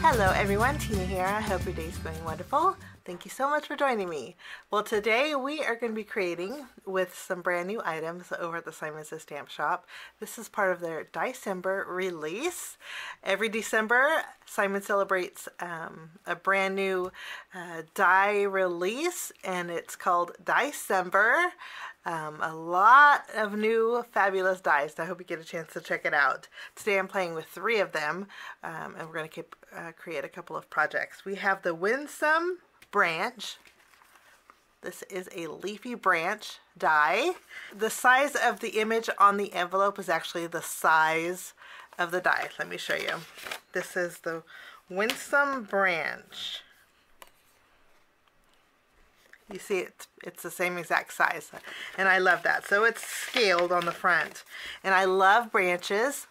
Hello everyone, Tina here. I hope your day's going wonderful. Thank you so much for joining me. Well, today we are going to be creating with some brand new items over at the Simon Says Stamp Shop. This is part of their DieCember release. Every December, Simon celebrates a brand new die release, and it's called DieCember. A lot of new fabulous dies. I hope you get a chance to check it out. Today I'm playing with 3 of them, and we're going to create a couple of projects. We have the Winsome branch. This is a leafy branch die. The size of the image on the envelope is actually the size of the die. Let me show you. This is the Winsome branch. You see it's the same exact size, and I love that. So it's scaled on the front, and I love branches.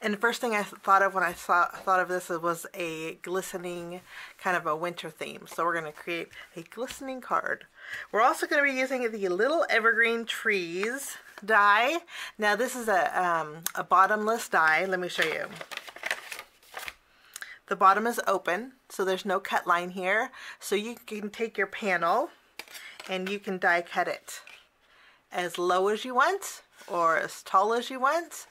And the first thing I thought of when I thought of this was a glistening kind of a winter theme. So we're going to create a glistening card. We're also going to be using the little Evergreen trees die. Now this is a bottomless die. Let me show you. The bottom is open, so there's no cut line here. So you can take your panel and you can die cut it as low as you want or as tall as you want,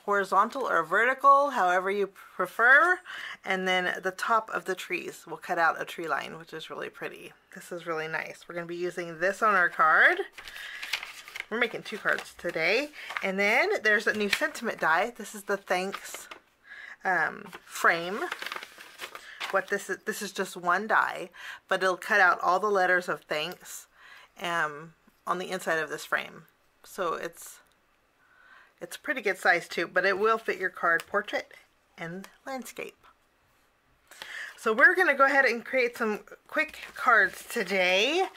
horizontal or vertical, however you prefer. And then the top of the trees will cut out a tree line, which is really pretty. This is really nice. We're going to be using this on our card. We're making 2 cards today. And then there's a new sentiment die. This is the thanks frame. What this is just one die, but it'll cut out all the letters of thanks on the inside of this frame. So it's pretty good size too, but it will fit your card portrait and landscape. So we're going to go ahead and create some quick cards today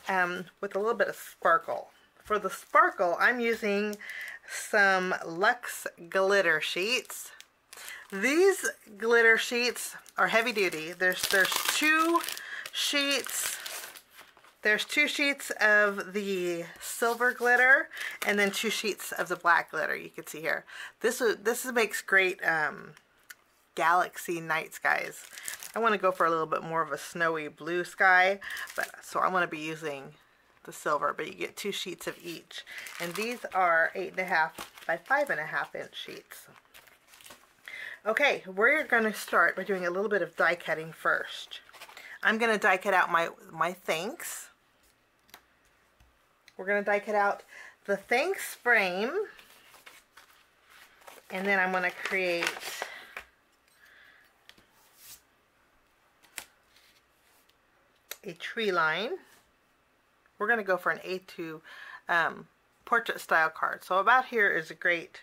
with a little bit of sparkle. For the sparkle, I'm using some Luxe glitter sheets. These glitter sheets are heavy duty. There's 2 sheets. There's 2 sheets of the silver glitter and then 2 sheets of the black glitter. You can see here. This makes great galaxy night skies. I want to go for a little bit more of a snowy blue sky, so I'm going to be using the silver, but you get 2 sheets of each. And these are 8.5 by 5.5 inch sheets. Okay, we're going to start by doing a little bit of die cutting first. I'm going to die cut out my thanks. We're going to die cut out the thanks frame, and then I'm going to create a tree line. We're going to go for an A2 portrait style card. So about here is a great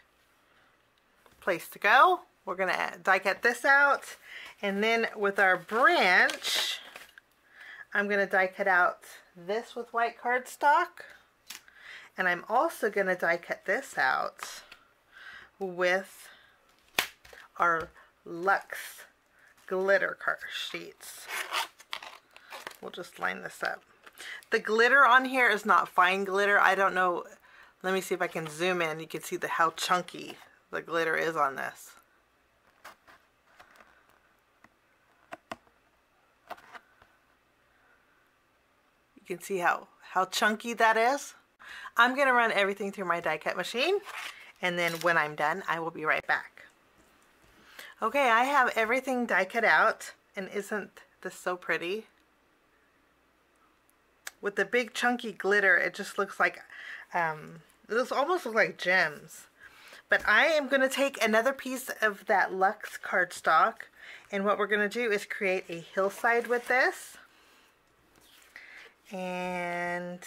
place to go. We're going to die cut this out, and then with our branch, I'm going to die cut out this with white cardstock, and I'm also going to die cut this out with our Luxe glitter card sheets. We'll just line this up. The glitter on here is not fine glitter. I don't know. Let me see if I can zoom in. You can see how chunky the glitter is on this. You can see how chunky that is. I'm going to run everything through my die cut machine, and then when I'm done, I will be right back. Okay, I have everything die cut out, and isn't this so pretty? With the big chunky glitter, it just looks like, it almost looks like gems. But I am going to take another piece of that Luxe cardstock, and what we're going to do is create a hillside with this. And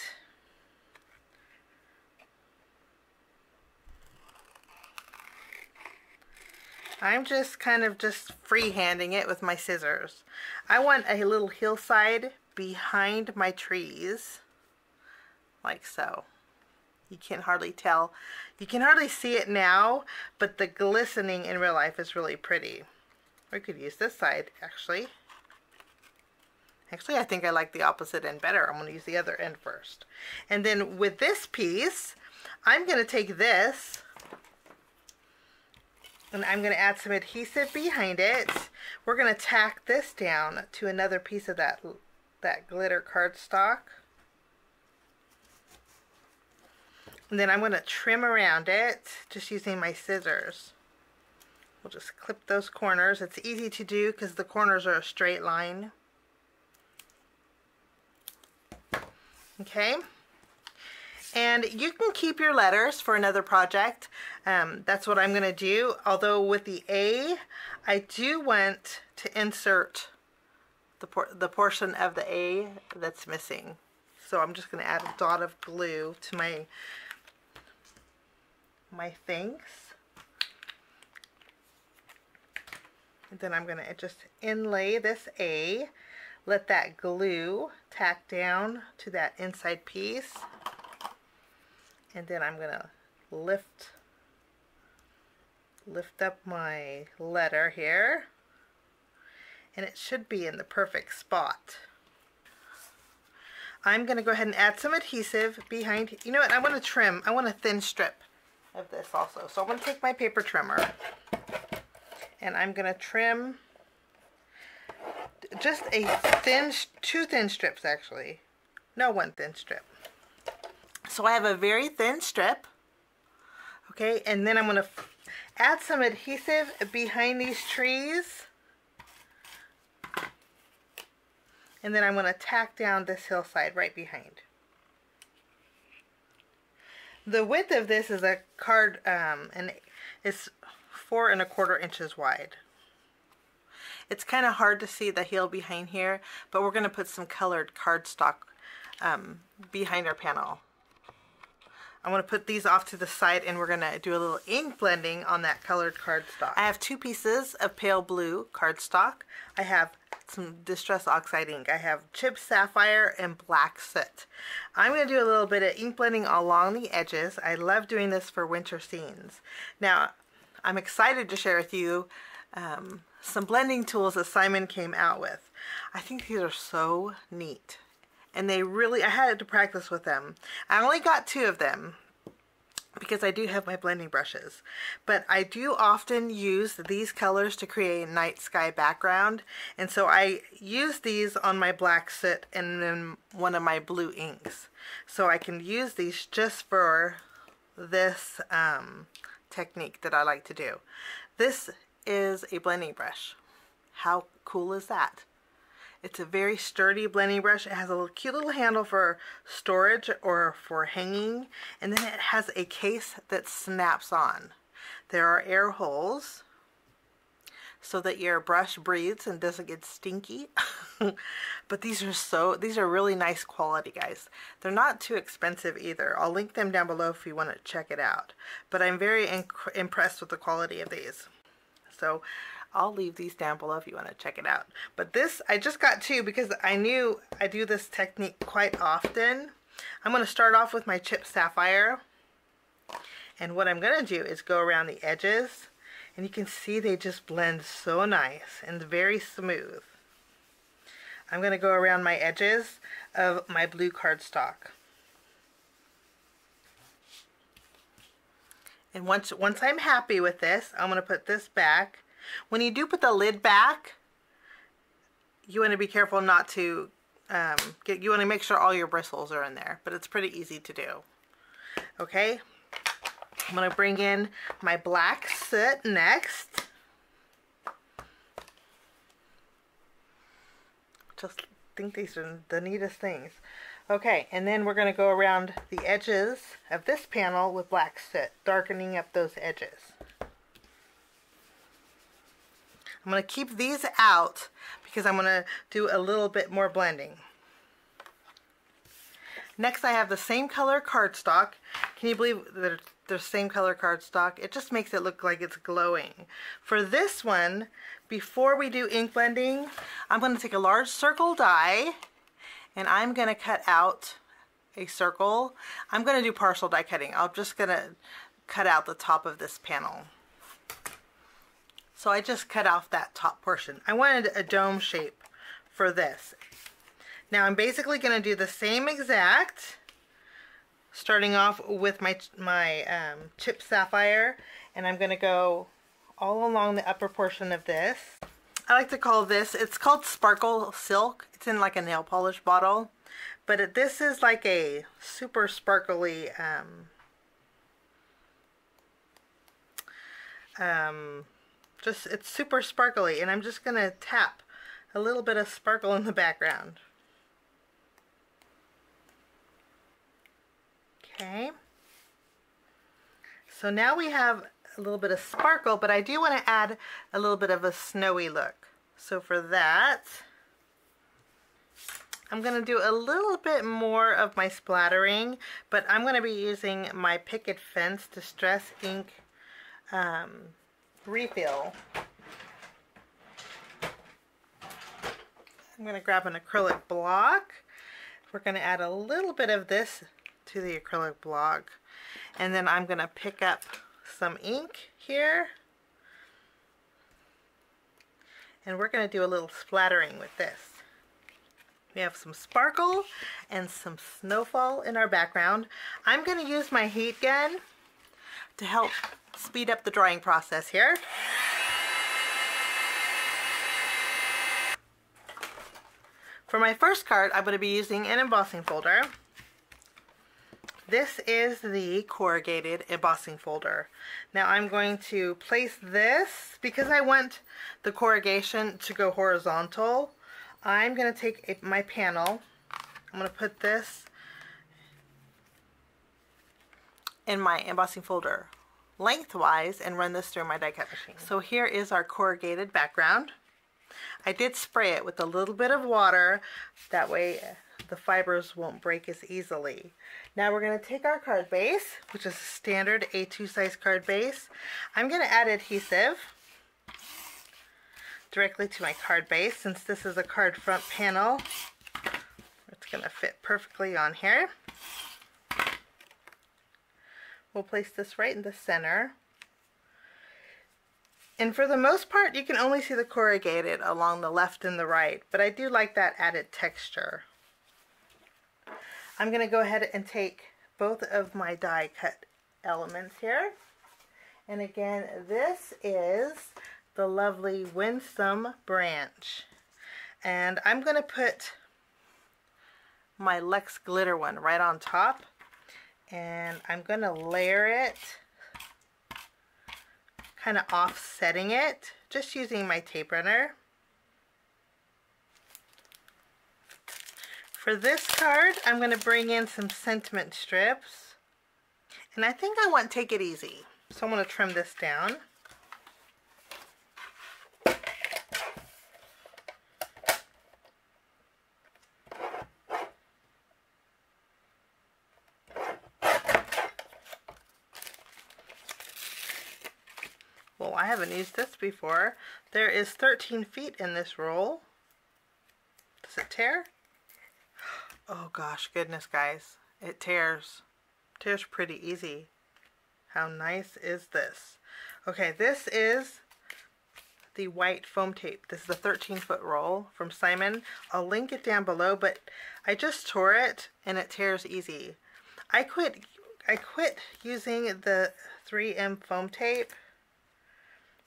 I'm just kind of freehanding it with my scissors. I want a little hillside behind my trees, like so. You can hardly tell. You can hardly see it now, but the glistening in real life is really pretty. We could use this side, actually. Actually, I think I like the opposite end better. I'm going to use the other end first. And then with this piece, I'm going to take this And I'm going to add some adhesive behind it. We're going to tack this down to another piece of that glitter cardstock. And then I'm going to trim around it just using my scissors. We'll just clip those corners. It's easy to do because the corners are a straight line. Okay. And you can keep your letters for another project. That's what I'm going to do. Although with the A, I do want to insert the portion of the A that's missing. So I'm just going to add a dot of glue to my things. And then I'm going to just inlay this A, let that glue tack down to that inside piece. And then I'm going to lift up my letter here. And it should be in the perfect spot. I'm going to go ahead and add some adhesive behind. You know what? I want to trim. I want a thin strip of this also. So I'm going to take my paper trimmer. And I'm going to trim just two thin strips actually. No, one thin strip. So I have a very thin strip. Okay, and then I'm going to add some adhesive behind these trees. And then I'm going to tack down this hillside right behind. The width of this is a card, and it's 4 1/4 inches wide. It's kind of hard to see the heel behind here, but we're going to put some colored cardstock behind our panel. I want to put these off to the side, and we're going to do a little ink blending on that colored cardstock. I have 2 pieces of pale blue cardstock. I have some Distress Oxide ink. I have chipped sapphire and black soot. I'm going to do a little bit of ink blending along the edges. I love doing this for winter scenes. Now, I'm excited to share with you some blending tools that Simon came out with. I think these are so neat. And they really, I had to practice with them. I only got 2 of them because I do have my blending brushes. But I do often use these colors to create a night sky background. And so I use these on my black soot and then one of my blue inks. So I can use these just for this technique that I like to do. This is a blending brush. How cool is that? It's a very sturdy blending brush. It has a cute little handle for storage or for hanging, and then it has a case that snaps on. There are air holes so that your brush breathes and doesn't get stinky. But these are really nice quality, guys. They're not too expensive either. I'll link them down below if you want to check it out. But I'm very impressed with the quality of these. So I'll leave these down below if you want to check it out. But this, I just got 2 because I knew I do this technique quite often. I'm going to start off with my chipped sapphire. And what I'm going to do is go around the edges. And you can see they just blend so nice and very smooth. I'm going to go around my edges of my blue cardstock. And once I'm happy with this, I'm going to put this back. When you do put the lid back, you want to be careful not to you want to make sure all your bristles are in there, but it's pretty easy to do. Okay, I'm going to bring in my black soot next. Just think these are the neatest things. Okay, and then we're going to go around the edges of this panel with black soot, darkening up those edges. I'm going to keep these out because I'm going to do a little bit more blending. Next, I have the same color cardstock. Can you believe that they're the same color cardstock? It just makes it look like it's glowing. For this one, before we do ink blending, I'm going to take a large circle die and I'm going to cut out a circle. I'm going to do partial die cutting. I'm just going to cut out the top of this panel. So I just cut off that top portion. I wanted a dome shape for this. Now I'm basically going to do the same exact, starting off with my chipped sapphire, and I'm going to go all along the upper portion of this. I like to call this, it's called Sparkle Silk. It's in like a nail polish bottle. But this is like a super sparkly, it's super sparkly. And I'm just going to tap a little bit of sparkle in the background. Okay. So now we have a little bit of sparkle, but I do want to add a little bit of a snowy look. So for that, I'm going to do a little bit more of my splattering, but I'm going to be using my Picket Fence Distress Ink refill. I'm going to grab an acrylic block. We're going to add a little bit of this to the acrylic block, and then I'm going to pick up some ink here, and we're going to do a little splattering with this. We have some sparkle and some snowfall in our background. I'm going to use my heat gun to help speed up the drying process here. For my first card, I'm going to be using an embossing folder. This is the corrugated embossing folder. Now I'm going to place this, because I want the corrugation to go horizontal. I'm going to take my panel, I'm going to put this in my embossing folder lengthwise and run this through my die cut machine. So here is our corrugated background. I did spray it with a little bit of water, that way the fibers won't break as easily. Now we're going to take our card base, which is a standard A2 size card base. I'm going to add adhesive directly to my card base. Since this is a card front panel, it's going to fit perfectly on here. We'll place this right in the center. And for the most part, you can only see the corrugated along the left and the right, but I do like that added texture. I'm going to go ahead and take both of my die cut elements here. And again, this is the lovely Winsome branch. And I'm going to put my Lex glitter one right on top. And I'm going to layer it, kind of offsetting it, just using my tape runner. For this card, I'm going to bring in some sentiment strips. And I think I want Take It Easy. So I'm going to trim this down. Well, I haven't used this before. There is 13 feet in this roll. Does it tear? Oh gosh, goodness guys, it tears. Tears pretty easy. How nice is this? Okay, this is the white foam tape. This is a 13-foot roll from Simon. I'll link it down below, but I just tore it and it tears easy. I quit using the 3M foam tape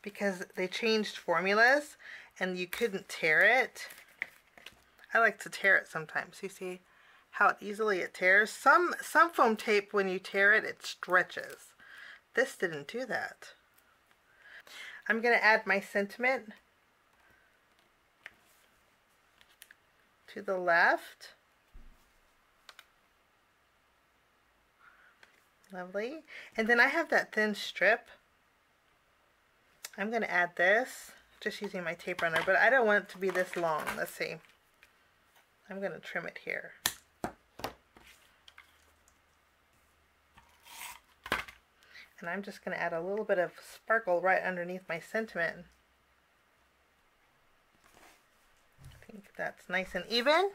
because they changed formulas and you couldn't tear it. I like to tear it sometimes. You see how easily it tears? Some foam tape, when you tear it, it stretches. This didn't do that. I'm going to add my sentiment to the left. Lovely. And then I have that thin strip. I'm going to add this, just using my tape runner, but I don't want it to be this long. Let's see. I'm going to trim it here. And I'm just going to add a little bit of sparkle right underneath my sentiment. I think that's nice and even.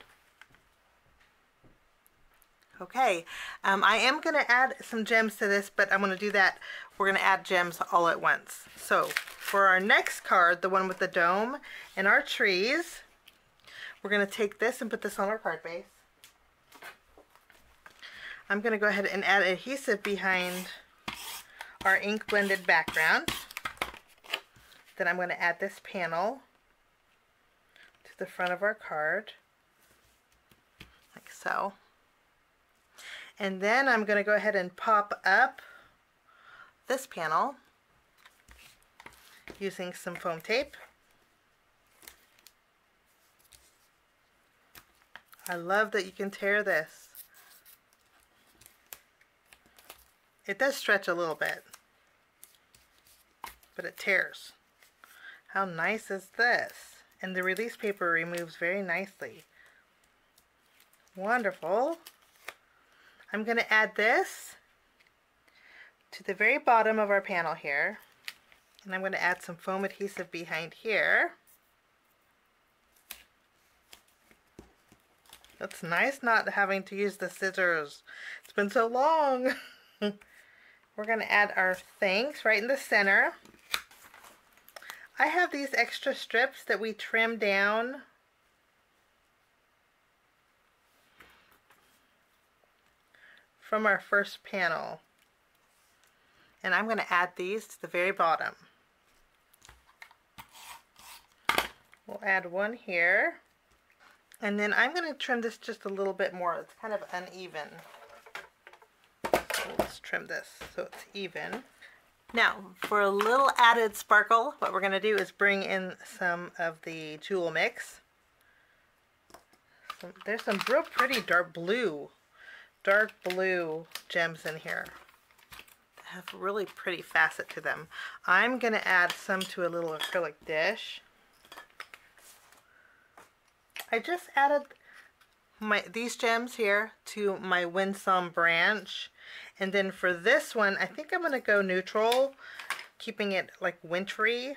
Okay, I am going to add some gems to this, but I'm going to do that. We're going to add gems all at once. So for our next card, the one with the dome and our trees, we're going to take this and put this on our card base. I'm going to go ahead and add adhesive behind our ink blended background. Then I'm going to add this panel to the front of our card, like so. And then I'm going to go ahead and pop up this panel using some foam tape. I love that you can tear this. It does stretch a little bit, but it tears. How nice is this? And the release paper removes very nicely. Wonderful. I'm going to add this to the very bottom of our panel here. And I'm going to add some foam adhesive behind here. It's nice not having to use the scissors. It's been so long. We're going to add our thanks right in the center. I have these extra strips that we trim down from our first panel. And I'm going to add these to the very bottom. We'll add one here. And then I'm going to trim this just a little bit more. It's kind of uneven. So let's trim this so it's even. Now, for a little added sparkle, what we're going to do is bring in some of the jewel mix. There's some real pretty dark blue gems in here. They have really pretty facet to them. I'm going to add some to a little acrylic dish. I just added these gems here to my Winsome branch. And then for this one, I think I'm going to go neutral, keeping it like wintry. And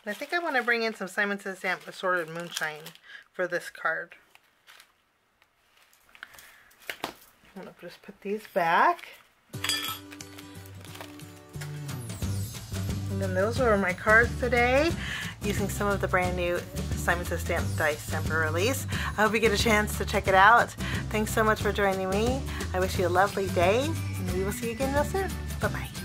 I think I want to bring in some Simon Says Stamp Assorted Moonshine for this card. I'm going to just put these back. And then those are my cards today, using some of the brand new Simon Says Stamp DieCember release. I hope you get a chance to check it out. Thanks so much for joining me. I wish you a lovely day, and we will see you again real soon. Bye-bye.